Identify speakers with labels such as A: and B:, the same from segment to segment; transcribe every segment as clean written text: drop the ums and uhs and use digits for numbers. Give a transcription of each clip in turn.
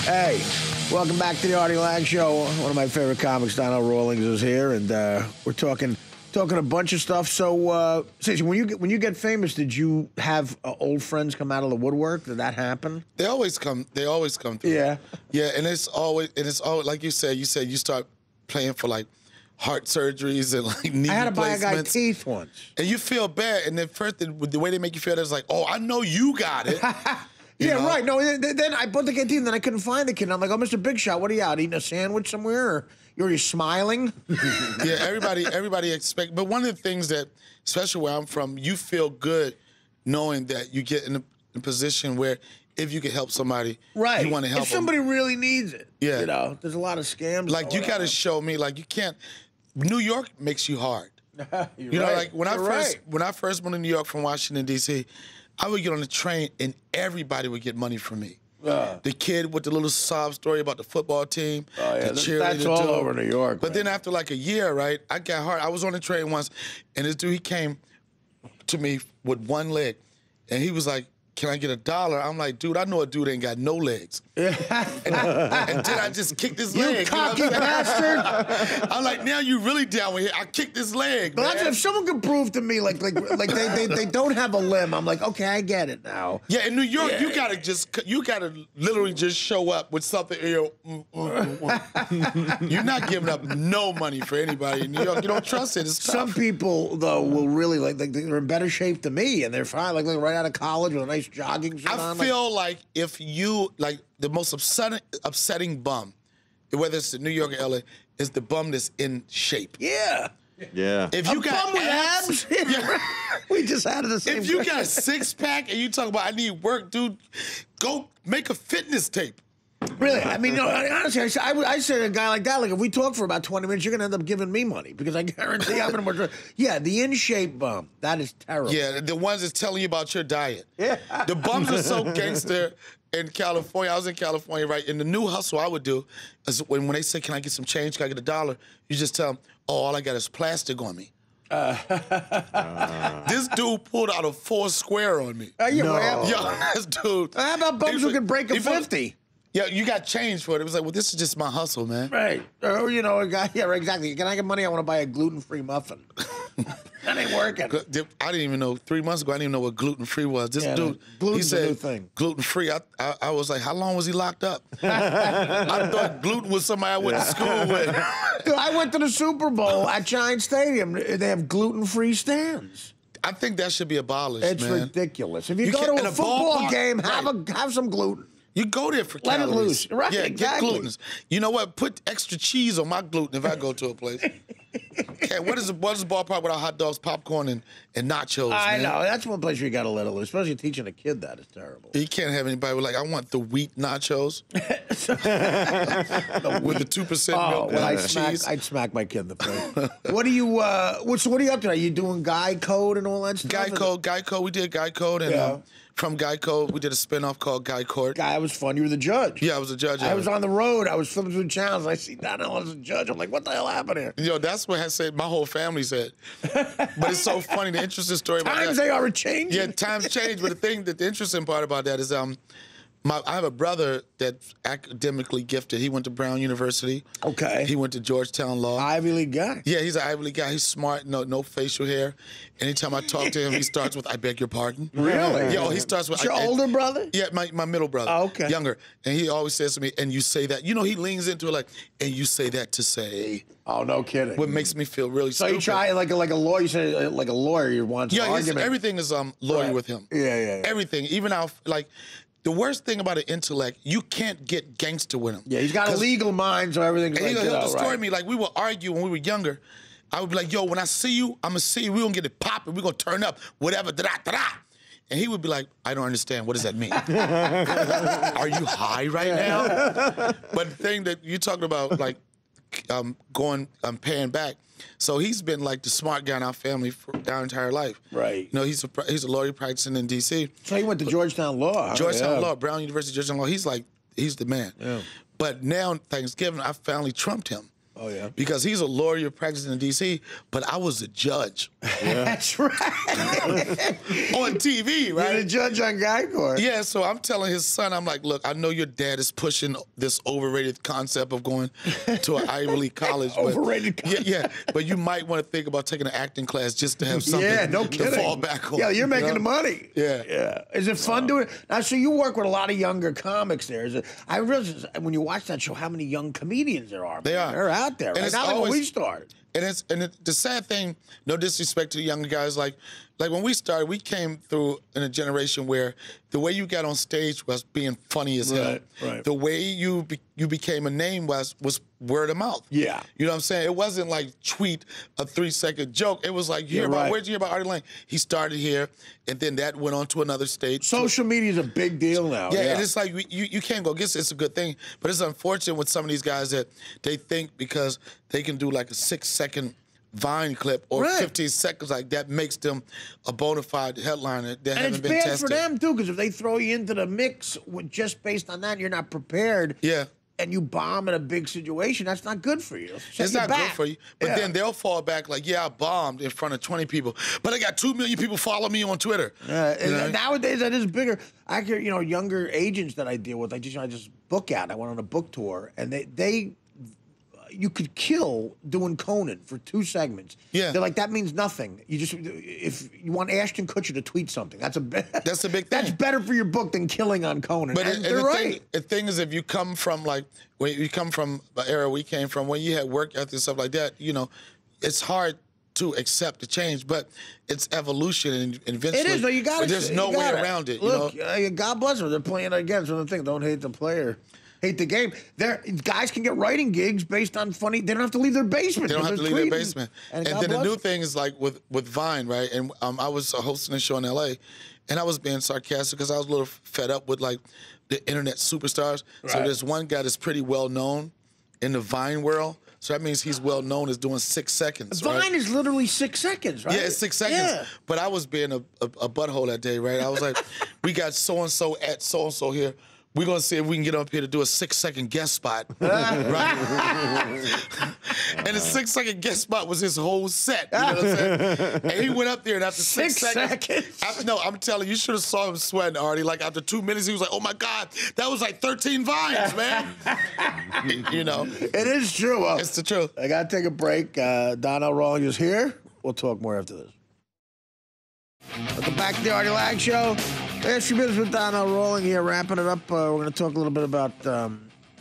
A: Hey, welcome back to the Artie Lange Show. One of my favorite comics, Donnell Rawlings, is here, and we're talking a bunch of stuff. So, Stacey, when you get famous, did you have old friends come out of the woodwork? Did that happen?
B: They always come. They always come through.
A: Yeah.
B: Yeah, and it's always like you said. You said you start playing for like heart surgeries and like knee
A: I had to buy a guy
B: replacements.
A: teeth once.
B: And you feel bad, and then first the way they make you feel, it's like, oh, I know you got it.
A: Yeah,
B: know?
A: right. No, then I bought the kid teeth, and then I couldn't find the kid. And I'm like, oh, Mr. Big Shot, what are you out, eating a sandwich somewhere? Or you're smiling?
B: Yeah, everybody expect. But one of the things that, especially where I'm from, you feel good knowing that you get in a position where if you can help somebody,
A: Right.
B: you want to help
A: if somebody really needs it.
B: Yeah.
A: You know, there's a lot of scams.
B: Like, you got to show me, like, you can't. New York makes you hard.
A: You
B: know, like when I first went to New York from Washington, D.C., I would get on the train and everybody would get money from me. The kid with the little sob story about the football team, the cheerleader.
A: That's all over New York.
B: But then after like a year, right, I got hard. I was on the train once, and this dude, he came to me with one leg, and he was like, can I get $1? I'm like, dude, I know a dude ain't got no legs. and then I just kicked his leg.
A: You cocky bastard.
B: I'm like, now you really down with it. I kicked his leg,
A: But
B: man.
A: if someone could prove to me like they don't have a limb, I'm like, okay, I get it now.
B: Yeah, in New York, you gotta literally just show up with something. You're not giving up no money for anybody in New York. You don't trust it. It's tough.
A: Some people though will really like they're in better shape than me, and they're fine, like right out of college with a nice jogging suit on.
B: I feel like if you like the most upsetting bum, whether it's in New York or LA, is the bum that's in shape.
A: Yeah.
C: Yeah.
B: If you got
A: bum with abs,
B: yeah.
A: we just had the same.
B: If you got a six-pack and you talk about I need work, dude, go make a fitness tape.
A: Really, I mean, no, honestly, I said to a guy like that, like if we talk for about 20 minutes, you're gonna end up giving me money because I guarantee I'm gonna work. Yeah, the in shape bum, that is terrible.
B: Yeah, the ones that's telling you about your diet.
A: Yeah.
B: The bums are so gangster in California. I was in California, right? And the new hustle I would do is when they say, can I get some change? Can I get $1? You just tell them, oh, all I got is plastic on me. This dude pulled out a 4 square on me.
A: No.
B: Yo, this dude.
A: How about bums who can break a 50?
B: Yeah, you got change for it. It was like, well, this is just my hustle, man.
A: Right. Or, you know, a guy, yeah, right, exactly. Can I get money? I want to buy a gluten-free muffin. That ain't working.
B: I didn't even know, 3 months ago, I didn't even know what gluten-free was. This dude, he said,
A: a new thing.
B: Gluten-free. I was like, how long was he locked up? I thought gluten was somebody I went to school with.
A: Dude, I went to the Super Bowl at Giant Stadium. They have gluten-free stands.
B: I think that should be abolished,
A: It's
B: man.
A: ridiculous. If you go
B: can't-
A: to
B: in
A: a
B: a
A: football
B: ballpark,
A: game,
B: right.
A: have some gluten.
B: You go there for
A: Let it
B: calories.
A: loose. Right,
B: Yeah,
A: exactly.
B: get gluten. You know what? Put extra cheese on my gluten if I go to a place. Okay, what is the ballpark without hot dogs, popcorn, and nachos,
A: I
B: man?
A: know. That's one place where you got to let it loose. Especially teaching a kid that is terrible.
B: You can't have anybody with like, I want the wheat nachos with the 2% milk
A: well,
B: and cheese.
A: I'd smack my kid in the face. What are you up to? Are you doing Guy Code and all that stuff?
B: Guy Code, we did Guy Code, and from Guy Code, we did a spinoff called Guy Court.
A: Guy, it was fun. You were the judge.
B: Yeah, I was a judge.
A: I was on the road. I was flipping through channels. I see Donnell as a judge. I'm like, what the hell happened here?
B: Yo, that's what I said. My whole family said. But it's so funny. The interesting story about that.
A: Times they are changing.
B: Yeah, times change. But the interesting part about that is, I have a brother that's academically gifted. He went to Brown University.
A: Okay.
B: He went to Georgetown Law.
A: Ivy League guy.
B: Yeah, he's an Ivy League guy. He's smart. No facial hair. Anytime I talk to him, he starts with, "I beg your pardon."
A: Really?
B: Yo, he starts with.
A: Your older brother?
B: Yeah, my middle brother.
A: Oh, okay.
B: Younger, and he always says to me, "And you say that." You know, he leans into it like, "And you say that to say."
A: Oh, no kidding.
B: What makes me feel really
A: So
B: stupid.
A: you try like a lawyer. You say like a lawyer. You want some argument.
B: everything is lawyer with him.
A: Yeah.
B: Everything, even our like. The worst thing about an intellect, you can't get gangster with him.
A: Yeah, he's got a legal mind, so everything's
B: And
A: like,
B: he'll destroy
A: right.
B: me. Like, we would argue when we were younger. I would be like, yo, when I see you, I'm going to see you. We're going to get it popping. We're going to turn up, whatever, da-da. And he would be like, I don't understand. What does that mean? Are you high right now? But the thing that you're talking about, like, paying back. So he's been like the smart guy in our family for our entire life.
A: Right.
B: You know, he's a lawyer practicing in D.C.
A: So he went to Georgetown Law. Huh?
B: Georgetown Law, Brown University, Georgetown Law. He's the man.
A: Yeah.
B: But now Thanksgiving, I finally trumped him.
A: Oh, yeah.
B: Because he's a lawyer practicing in D.C., but I was a judge.
A: Yeah. That's right.
B: On TV, right?
A: You're the judge on Guy Court.
B: Yeah, so I'm telling his son, I'm like, look, I know your dad is pushing this overrated concept of going to an Ivy League college.
A: Overrated
B: concept. Yeah, but you might want to think about taking an acting class just to have something to fall back on.
A: Yeah, you're making the money.
B: Yeah.
A: Yeah. Is it fun doing it? Now, so you work with a lot of younger comics there. Is it, I realize when you watch that show how many young comedians there are.
B: They are.
A: They're out there. Right? Not like when we started.
B: And the sad thing, no disrespect to the younger guys, like when we started, we came through in a generation where the way you got on stage was being funny as hell.
A: Right.
B: The way you became a name was word of mouth.
A: Yeah.
B: You know what I'm saying? It wasn't like tweet a 3-second joke. It was like, where'd you hear about Artie Lange? He started here, and then that went on to another stage.
A: Social media is a big deal now.
B: Yeah, and it's like you can't go against it. It's a good thing, but it's unfortunate with some of these guys that they think because they can do like a 6-second Vine clip or 15 seconds, like that makes them a bona fide headliner that haven't been tested.
A: And it's bad for them, too, because if they throw you into the mix just based on that, you're not prepared.
B: Yeah.
A: And you bomb in a big situation, that's not good for you.
B: It's not good for you. But then they'll fall back like, I bombed in front of 20 people, but I got 2 million people follow me on Twitter.
A: Nowadays, that is bigger. I hear, younger agents that I deal with, I just book out. I went on a book tour, and you could kill doing Conan for 2 segments. Yeah. They're like, that means nothing. If you want Ashton Kutcher to tweet something, that's a big thing. That's better for your book than killing on Conan.
B: But the thing is, if you come from when you come from the era we came from, when you had work ethic and stuff like that, it's hard to accept the change, but it's evolution, and eventually
A: it is. No, you got it.
B: There's no way around it.
A: Look, God bless them. They're playing it again. So the thing, don't hate the player. Hate the game. Guys can get writing gigs based on funny. They don't have to leave their basement.
B: They don't have to leave their basement. And then the new thing is like with Vine, right? And I was hosting a show in L.A., and I was being sarcastic because I was a little fed up with like the internet superstars. Right. So there's one guy that's pretty well known in the Vine world. So that means he's well known as doing 6 seconds.
A: Vine is literally 6 seconds, right?
B: Yeah, it's 6 seconds. Yeah. But I was being a butthole that day, right? I was like, we got so-and-so at so-and-so here. We're going to see if we can get up here to do a 6-second guest spot, right? And the 6-second guest spot was his whole set, you know what I'm saying? And he went up there, and after 6 seconds. I'm telling you, you should have saw him sweating, Artie. Like, after 2 minutes, he was like, oh, my God, that was like 13 vines, man.
A: It is true.
B: It's the truth.
A: I got to take a break. Donnell Rawlings is here. We'll talk more after this. Welcome back to the Artie Lange Show. Last few minutes with Donnell Rawlings here, wrapping it up. We're going to talk a little bit about,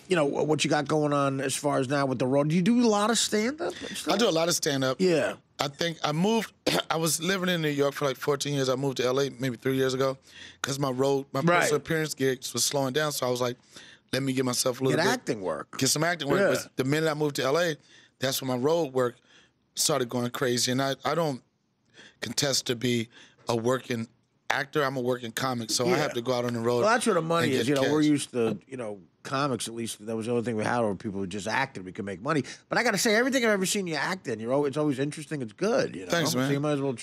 A: what you got going on as far as now with the road. Do you do a lot of stand-up?
B: I do a lot of stand-up.
A: Yeah.
B: I think I moved. I was living in New York for like 14 years. I moved to L.A. maybe 3 years ago because my personal appearance gigs was slowing down. So I was like, let me give myself a little bit.
A: Acting work.
B: Get some acting work.
A: Yeah.
B: But the minute I moved to L.A., that's when my road work started going crazy. And I don't contest to be a working actor. I'm a working comic, so I have to go out on the road.
A: Well, that's where the money is.
B: Cash.
A: We're used to, comics, at least that was the only thing we had where people who just acted, we could make money. But I got to say, everything I've ever seen you act in, it's always interesting. It's good.
B: Thanks, man.
A: So you might as well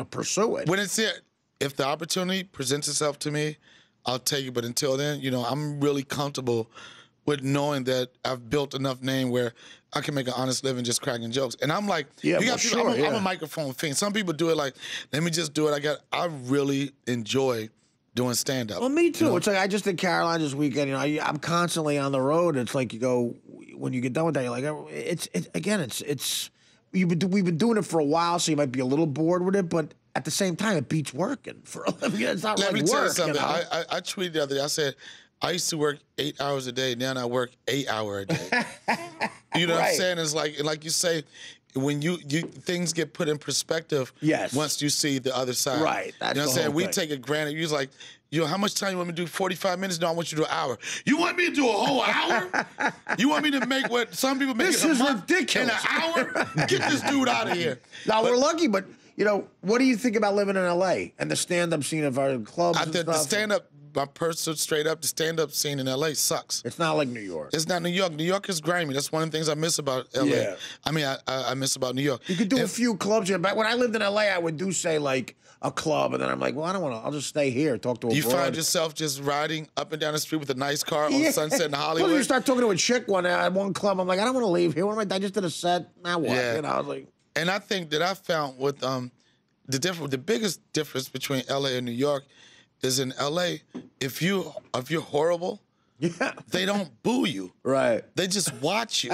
A: pursue it.
B: When it's here, if the opportunity presents itself to me, I'll take it. But until then, I'm really comfortable with knowing that I've built enough name where I can make an honest living just cracking jokes. And I'm like, I'm a microphone fiend. Some people do it like, let me just do it. I really enjoy doing stand-up.
A: Well, me too. It's like I just did Carolina this weekend. I'm constantly on the road. It's like when you get done with that, you're like, we've been doing it for a while, so you might be a little bored with it, but at the same time, it beats working for a living. It's not
B: Let
A: like
B: me tell
A: work.
B: You something. I tweeted the other day. I said, I used to work 8 hours a day. Now I work 8 hours a day. You know what I'm saying? It's like you say, when you things get put in perspective.
A: Yes.
B: Once you see the other side.
A: Right. That's
B: you know what I'm saying? We
A: thing.
B: take it granted. You're like, how much time you want me to do? 45 minutes? No, I want you to do an hour. You want me to do a whole hour? You want me to make what some people make
A: this
B: in a
A: is
B: month
A: ridiculous.
B: in an hour? Get this dude out of here.
A: Now, we're lucky, but, what do you think about living in L.A. and the stand-up scene of our clubs and stuff?
B: The stand-up my personal straight up, the stand-up scene in L.A. sucks.
A: It's not like New York.
B: It's not New York. New York is grimy. That's one of the things I miss about L.A.
A: Yeah.
B: I mean, I miss about New York.
A: You could do a few clubs here, but when I lived in L.A., I would do, say, like, a club, and then I'm like, well, I don't want to. I'll just stay here, talk to a
B: You
A: broad.
B: find yourself just riding up and down the street with a nice car on Sunset in Hollywood.
A: Well, you start talking to a chick at one club. I'm like, I don't want to leave here. What am I just did a set. Now what?
B: Yeah.
A: You know, I was like,
B: and I think that I found with the biggest difference between L.A. and New York is in L.A. if you're horrible,
A: yeah,
B: they don't boo you.
A: Right.
B: They just watch you.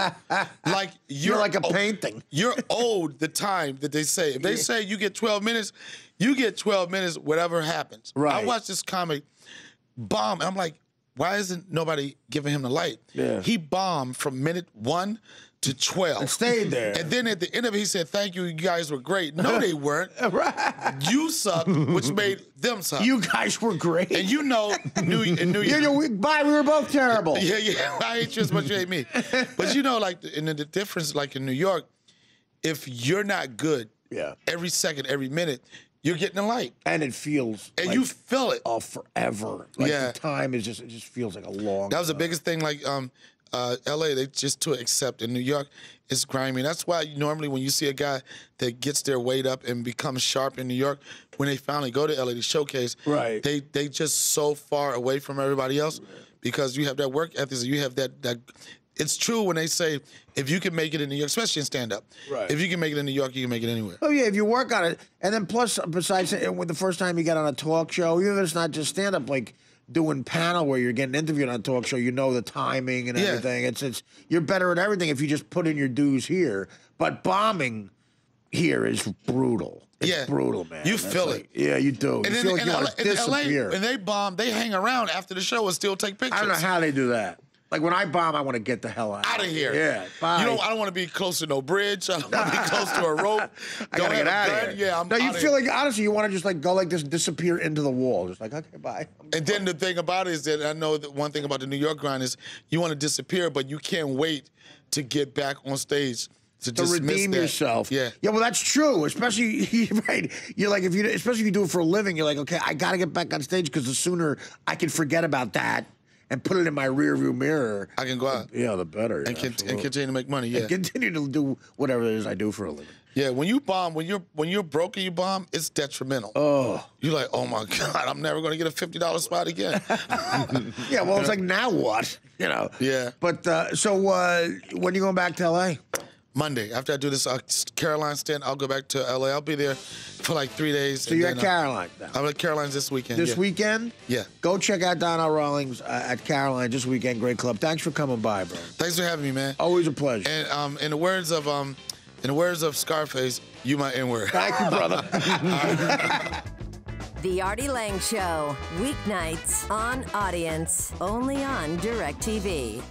B: Like
A: you're like a painting.
B: You're owed the time that they say. If they say you get 12 minutes, you get 12 minutes, whatever happens.
A: Right.
B: I watched this comic bomb, and I'm like, why isn't nobody giving him the light?
A: Yeah.
B: He bombed from minute 1 to 12.
A: And stayed there.
B: And then at the end of it, he said, thank you guys were great. No, they weren't.
A: Right.
B: You sucked, which made them suck.
A: You guys were great.
B: And you know, in New York.
A: Bye, we were both terrible.
B: Yeah. I hate you as much as you hate me. But you know, like, and the difference, like in New York, if you're not good, every second, every minute, you're getting a light.
A: And it feels
B: and
A: like,
B: you feel it.
A: Oh, forever. Like the time is it just feels like a long
B: That was the biggest thing, like LA, they just to accept. In New York, it's grimy. That's why normally when you see a guy that gets their weight up and becomes sharp in New York, when they finally go to LA to showcase,
A: right.
B: they just so far away from everybody else because you have that work ethic, you have that it's true when they say if you can make it in New York, especially in stand-up,
A: right.
B: If you can make it in New York, you can make it anywhere.
A: Oh, yeah, if you work on it. And then plus, besides, when the first time you get on a talk show, even if it's not just stand-up, like doing panel where you're getting interviewed on a talk show, you know the timing and everything. It's you're better at everything if you just put in your dues here. But bombing here is brutal. It's brutal, man.
B: You feel it.
A: Yeah, you do.
B: And
A: you
B: then
A: feel like you want to disappear.
B: LA, when they bomb, they hang around after the show and still take pictures.
A: I don't know how they do that. Like when I bomb, I want to get the hell out
B: of here.
A: Yeah, bye.
B: I don't want to be close to no bridge. I don't want to be close to a rope.
A: I gotta get out of here.
B: Yeah, I'm.
A: No, you feel like honestly, you want to just like go like this, and disappear into the wall, just like okay, bye.
B: And then the thing about it is that I know that one thing about the New York grind is you want to disappear, but you can't wait to get back on stage. To
A: redeem yourself.
B: Yeah.
A: Yeah, well, that's true. Especially, right. You're like, especially if you do it for a living, you're like, okay, I got to get back on stage because the sooner I can forget about that and put it in my rearview mirror,
B: I can go out.
A: Yeah, the better.
B: And continue to make money, yeah.
A: And continue to do whatever it is I do for a living.
B: Yeah, when you bomb, when you're broke and you bomb, it's detrimental.
A: Oh.
B: You're like, oh my God, I'm never gonna get a $50 spot again.
A: Yeah, well, it's like, now what? You know?
B: Yeah.
A: But, so when are you going back to LA?
B: Monday. After I do this Caroline stint, I'll go back to LA. I'll be there for like 3 days.
A: So you're at Caroline now?
B: I'm at Caroline's this weekend.
A: This weekend?
B: Yeah.
A: Go check out Donnell Rawlings at Caroline this weekend. Great club. Thanks for coming by, bro.
B: Thanks for having me, man.
A: Always a pleasure.
B: And in the words of Scarface, you my N-word.
A: Thank you, brother.
C: The Artie Lange Show, weeknights on Audience, only on DirecTV.